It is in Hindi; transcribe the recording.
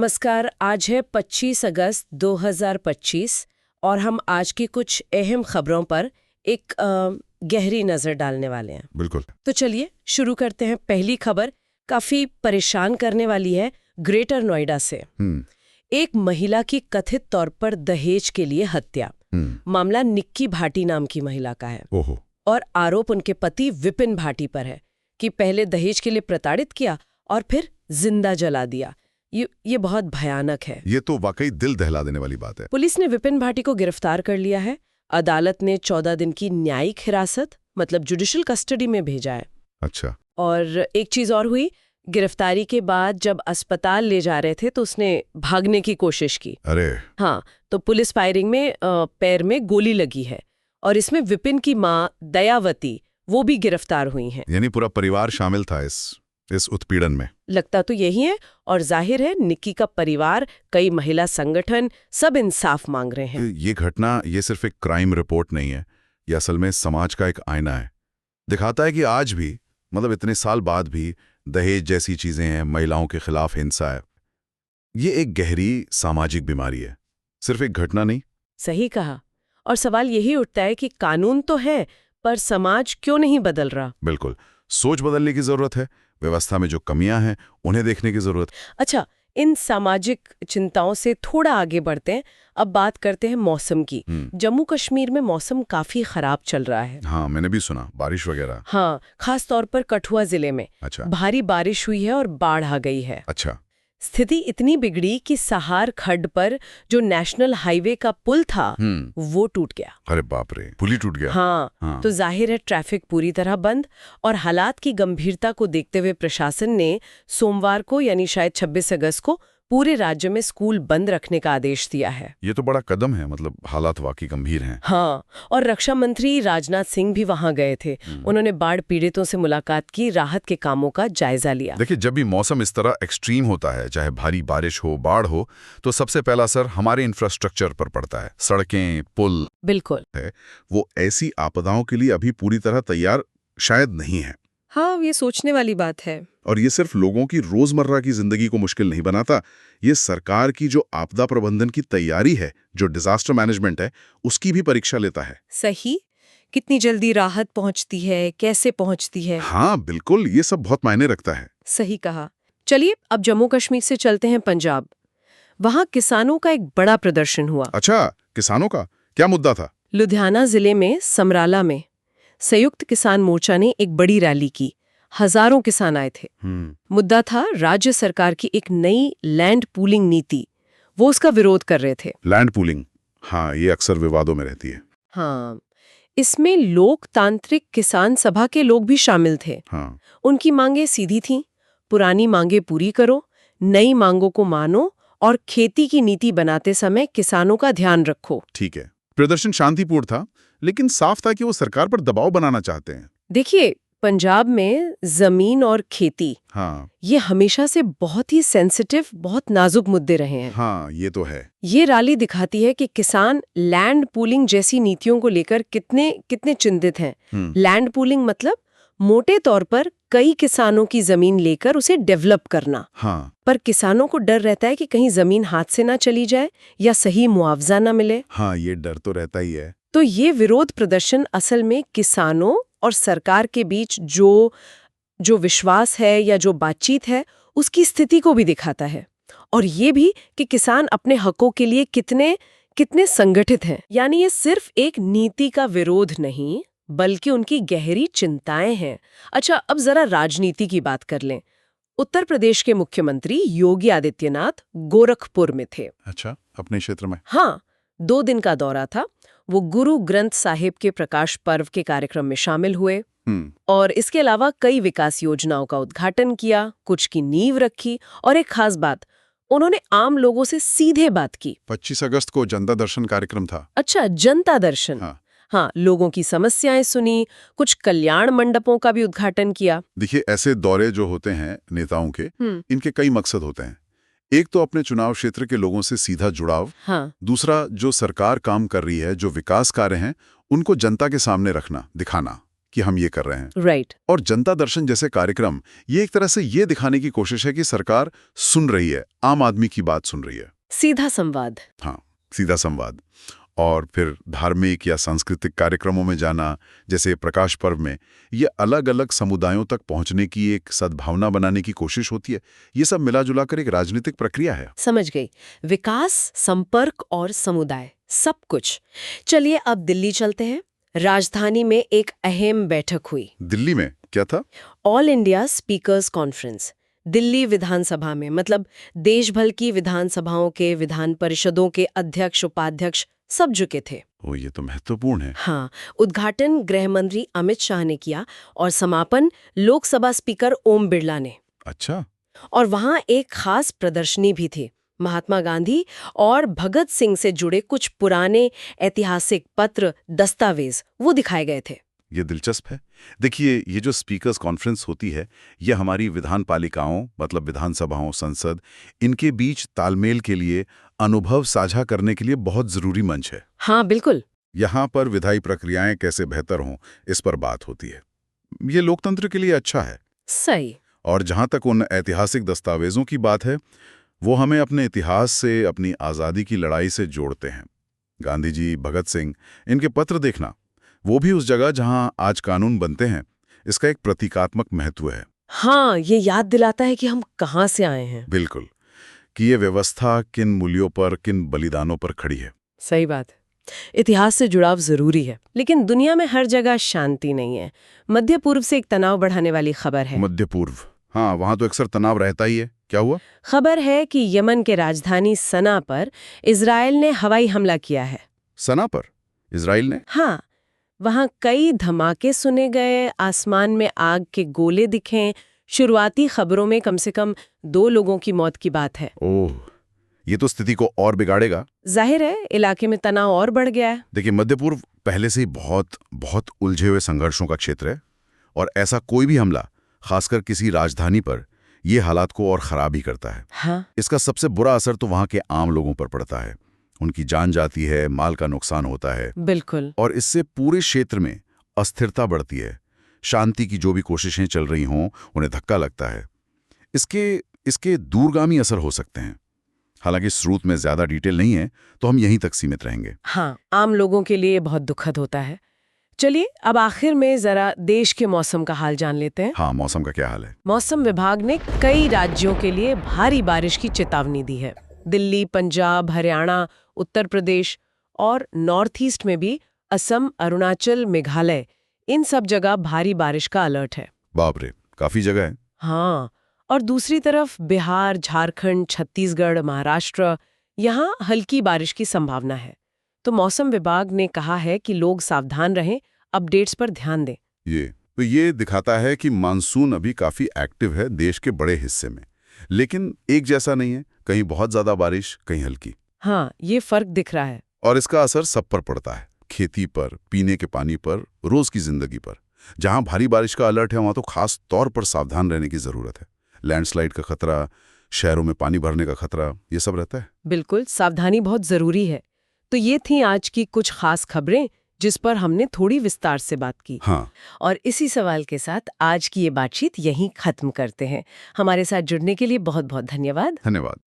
नमस्कार। आज है 25 अगस्त 2025 और हम आज की कुछ अहम खबरों पर एक गहरी नज़र डालने वाले हैं। बिल्कुल। तो चलिए शुरू करते हैं। पहली खबर काफ़ी परेशान करने वाली है ग्रेटर नोएडा से। एक महिला की कथित तौर पर दहेज के लिए हत्या। मामला निक्की भाटी नाम की महिला का है। ओहो। और आरोप उनके पति विपिन भाटी पर है कि पहले दहेज के लिए प्रताड़ित किया और फिर जिंदा जला दिया। ये बहुत भयानक है। ये तो वाकई दिल दहला देने वाली बात है। पुलिस ने विपिन भाटी को गिरफ्तार कर लिया है। अदालत ने 14 दिन की न्यायिक हिरासत मतलब जुडिशियल कस्टडी में भेजा है। अच्छा। और एक चीज और हुई, गिरफ्तारी के बाद जब अस्पताल ले जा रहे थे तो उसने भागने की कोशिश की। अरे। हाँ, तो पुलिस फायरिंग में पैर में गोली लगी है और इसमें विपिन की माँ दयावती वो भी गिरफ्तार हुई हैं। यानी पूरा परिवार शामिल था इस उत्पीड़न में। लगता तो यही है और जाहिर है निक्की का परिवार, कई महिला संगठन सब इंसाफ मांग रहे हैं। ये घटना ये सिर्फ एक क्राइम रिपोर्ट नहीं है, ये असल में समाज का एक आईना है। दिखाता है कि आज भी मतलब इतने साल बाद भी दहेज जैसी चीजें हैं, महिलाओं के खिलाफ हिंसा है। ये एक गहरी सामाजिक बीमारी है, सिर्फ एक घटना नहीं। सही कहा। और सवाल यही उठता है कि कानून तो है पर समाज क्यों नहीं बदल रहा। बिल्कुल, सोच बदलने की जरूरत है। व्यवस्था में जो कमियां हैं उन्हें देखने की जरूरत। अच्छा, इन सामाजिक चिंताओं से थोड़ा आगे बढ़ते हैं। अब बात करते हैं मौसम की। जम्मू कश्मीर में मौसम काफी खराब चल रहा है। हाँ, मैंने भी सुना, बारिश वगैरह। हाँ, खास तौर पर कठुआ जिले में अच्छा। भारी बारिश हुई है और बाढ़ आ गई है। अच्छा। स्थिति इतनी बिगड़ी कि सहार खड्ड पर जो नेशनल हाईवे का पुल था वो टूट गया। अरे बाप रे, पुल ही टूट गया। हाँ। तो जाहिर है ट्रैफिक पूरी तरह बंद। और हालात की गंभीरता को देखते हुए प्रशासन ने सोमवार को यानी शायद 26 अगस्त को पूरे राज्य में स्कूल बंद रखने का आदेश दिया है। ये तो बड़ा कदम है, मतलब हालात वाकई गंभीर हैं। हाँ, और रक्षा मंत्री राजनाथ सिंह भी वहां गए थे। उन्होंने बाढ़ पीड़ितों से मुलाकात की, राहत के कामों का जायजा लिया। देखिए, जब भी मौसम इस तरह एक्सट्रीम होता है, चाहे भारी बारिश हो, बाढ़ हो, तो सबसे पहला असर हमारे इंफ्रास्ट्रक्चर पर पड़ता है। सड़कें, पुल बिल्कुल है, वो ऐसी आपदाओं के लिए अभी पूरी तरह तैयार शायद नहीं है। हाँ, ये सोचने वाली बात है। और ये सिर्फ लोगों की रोजमर्रा की जिंदगी को मुश्किल नहीं बनाता, ये सरकार की जो आपदा प्रबंधन की तैयारी है, जो डिजास्टर मैनेजमेंट है, उसकी भी परीक्षा लेता है। सही। कितनी जल्दी राहत पहुंचती है, कैसे पहुंचती है। हाँ बिल्कुल, ये सब बहुत मायने रखता है। सही कहा। चलिए अब जम्मू कश्मीर से चलते हैं पंजाब। वहां किसानों का एक बड़ा प्रदर्शन हुआ। अच्छा, किसानों का क्या मुद्दा था? लुधियाना जिले में समराला में संयुक्त किसान मोर्चा ने एक बड़ी रैली की। हजारों किसान आए थे। मुद्दा था राज्य सरकार की एक नई लैंड पूलिंग नीति। वो उसका विरोध कर रहे थे। लैंड पूलिंग, हाँ, ये अक्सर विवादों में रहती है। हाँ, इसमें लोकतांत्रिक किसान सभा के लोग भी शामिल थे। हाँ। उनकी मांगे सीधी थीं, पुरानी मांगे पूरी करो, नई मांगों को मानो और खेती की नीति बनाते समय किसानों का ध्यान रखो। ठीक है, प्रदर्शन शांतिपूर्ण था, लेकिन साफ था कि वो सरकार पर दबाव बनाना चाहते हैं। देखिए, पंजाब में जमीन और खेती, हाँ, ये हमेशा से बहुत ही सेंसिटिव, बहुत नाजुक मुद्दे रहे हैं। हाँ, ये तो है। ये रैली दिखाती है कि किसान लैंड पूलिंग जैसी नीतियों को लेकर कितने चिंतित हैं। लैंड पूलिंग मतलब मोटे तौर पर कई किसानों की जमीन लेकर उसे डेवलप करना। हाँ। पर किसानों को डर रहता है कि कहीं जमीन हाथ से ना चली जाए या सही मुआवजा ना मिले। हाँ, ये डर तो रहता ही है। तो ये विरोध प्रदर्शन असल में किसानों और सरकार के बीच जो विश्वास है या जो बातचीत है उसकी स्थिति को भी दिखाता है। और ये भी कि किसान अपने हकों के लिए कितने संगठित हैं। यानी ये सिर्फ एक नीति का विरोध नहीं बल्कि उनकी गहरी चिंताएं हैं। अच्छा, अब जरा राजनीति की बात कर लें। उत्तर प्रदेश के मुख्यमंत्री योगी आदित्यनाथ गोरखपुर में थे। अच्छा, अपने क्षेत्र में? हाँ, 2 दिन का दौरा था। वो गुरु ग्रंथ साहिब के प्रकाश पर्व के कार्यक्रम में शामिल हुए और इसके अलावा कई विकास योजनाओं का उद्घाटन किया, कुछ की नींव रखी और एक खास बात, उन्होंने आम लोगों से सीधे बात की। 25 अगस्त को जनता दर्शन कार्यक्रम था। अच्छा, जनता दर्शन। हाँ, लोगों की समस्याएं सुनी, कुछ कल्याण मंडपों का भी उद्घाटन किया। देखिए, ऐसे दौरे जो होते हैं नेताओं के, इनके कई मकसद होते हैं। एक तो अपने चुनाव क्षेत्र के लोगों से सीधा जुड़ाव। हाँ। दूसरा, जो सरकार काम कर रही है, जो विकास कार्य हैं, उनको जनता के सामने रखना, दिखाना कि हम ये कर रहे हैं। राइट। और जनता दर्शन जैसे कार्यक्रम ये एक तरह से ये दिखाने की कोशिश है कि सरकार सुन रही है, आम आदमी की बात सुन रही है। सीधा संवाद। हाँ, सीधा संवाद। और फिर धार्मिक या सांस्कृतिक कार्यक्रमों में जाना, जैसे प्रकाश पर्व में, ये अलग अलग समुदायों तक पहुंचने की एक सद्भावना बनाने की कोशिश होती है। ये सब मिला जुला कर एक राजनीतिक प्रक्रिया है। समझ गई। विकास, संपर्क और समुदाय, सब कुछ। चलिए अब दिल्ली चलते हैं। राजधानी में एक अहम बैठक हुई। दिल्ली में क्या था? All India speakers conference. Delhi विधानसभा में, मतलब देश भर की विधानसभाओं के, विधान परिषदों के अध्यक्ष, उपाध्यक्ष सब जुटे थे। ओ, ये तो महत्वपूर्ण है। हाँ, उद्घाटन गृह मंत्री अमित शाह ने किया और समापन लोकसभा स्पीकर ओम बिरला ने। अच्छा। और वहाँ एक खास प्रदर्शनी भी थी। महात्मा गांधी और भगत सिंह से जुड़े कुछ पुराने ऐतिहासिक पत्र, दस्तावेज वो दिखाए गए थे। ये दिलचस्प है। देखिए, ये जो स्पीकर्स कॉन्फ्रेंस होती है, ये हमारी विधान पालिकाओं, मतलब विधानसभाओं, संसद, इनके बीच तालमेल के लिए, अनुभव साझा करने के लिए बहुत जरूरी मंच है। हाँ बिल्कुल। यहाँ पर विधायी प्रक्रियाएं कैसे बेहतर हों, इस पर बात होती है। ये लोकतंत्र के लिए अच्छा है। सही। और जहाँ तक उन ऐतिहासिक दस्तावेजों की बात है, वो हमें अपने इतिहास से, अपनी आज़ादी की लड़ाई से जोड़ते हैं। गांधी जी, भगत सिंह, इनके पत्र देखना, वो भी उस जगह जहां आज कानून बनते हैं, इसका एक प्रतीकात्मक महत्व है। हाँ, ये याद दिलाता है कि हम कहाँ से आए हैं। बिल्कुल, कि ये व्यवस्था किन मूल्यों पर, किन बलिदानों पर खड़ी है। सही बात है। इतिहास से जुड़ाव जरूरी है, लेकिन दुनिया में हर जगह शांति नहीं है। मध्य पूर्व से एक तनाव बढ़ाने वाली खबर है। मध्य पूर्व, हाँ, वहां तो अक्सर तनाव रहता ही है। क्या हुआ? खबर है कि यमन के राजधानी सना पर इजराइल ने हवाई हमला किया है। सना पर इजराइल ने? हाँ, वहाँ कई धमाके सुने गए, आसमान में आग के गोले दिखे। शुरुआती खबरों में कम से कम 2 लोगों की मौत की बात है। ओह, ये तो स्थिति को और बिगाड़ेगा। जाहिर है, इलाके में तनाव और बढ़ गया है। देखिए, मध्य पूर्व पहले से ही बहुत उलझे हुए संघर्षों का क्षेत्र है, और ऐसा कोई भी हमला, खासकर किसी राजधानी पर, ये हालात को और खराब ही करता है। हाँ। इसका सबसे बुरा असर तो वहां के आम लोगों पर पड़ता है। उनकी जान जाती है, माल का नुकसान होता है। बिल्कुल। और इससे पूरे क्षेत्र में अस्थिरता बढ़ती है। शांति की जो भी कोशिशें चल रही हों, उन्हें धक्का लगता है। इसके दूरगामी असर हो सकते हैं। हालांकि स्रोत में ज्यादा डिटेल नहीं है, तो हम यहीं तक सीमित रहेंगे। हाँ, आम लोगों के लिए बहुत दुखद होता है। चलिए अब आखिर में जरा देश के मौसम का हाल जान लेते हैं। हाँ, मौसम का क्या हाल है? मौसम विभाग ने कई राज्यों के लिए भारी बारिश की चेतावनी दी है। दिल्ली, पंजाब, हरियाणा, उत्तर प्रदेश और नॉर्थ ईस्ट में भी असम, अरुणाचल, मेघालय, इन सब जगह भारी बारिश का अलर्ट है। बाप रे, काफी जगह है। हाँ, और दूसरी तरफ बिहार, झारखंड, छत्तीसगढ़, महाराष्ट्र, यहाँ हल्की बारिश की संभावना है। तो मौसम विभाग ने कहा है कि लोग सावधान रहें, अपडेट्स पर ध्यान दें। ये दिखाता है कि मानसून अभी काफी एक्टिव है देश के बड़े हिस्से में, लेकिन एक जैसा नहीं है। कहीं बहुत ज्यादा बारिश, कहीं हल्की। हाँ, ये फर्क दिख रहा है। और इसका असर सब पर पड़ता है, खेती पर, पीने के पानी पर, रोज की जिंदगी पर। जहां भारी बारिश का अलर्ट है, वहां तो खास तौर पर सावधान रहने की जरूरत है। लैंडस्लाइड का खतरा, शहरों में पानी भरने का खतरा, ये सब रहता है। बिल्कुल, सावधानी बहुत जरूरी है। तो ये थी आज की कुछ खास खबरें जिस पर हमने थोड़ी विस्तार से बात की। हाँ। और इसी सवाल के साथ आज की ये बातचीत यहीं खत्म करते हैं। हमारे साथ जुड़ने के लिए बहुत बहुत धन्यवाद। धन्यवाद।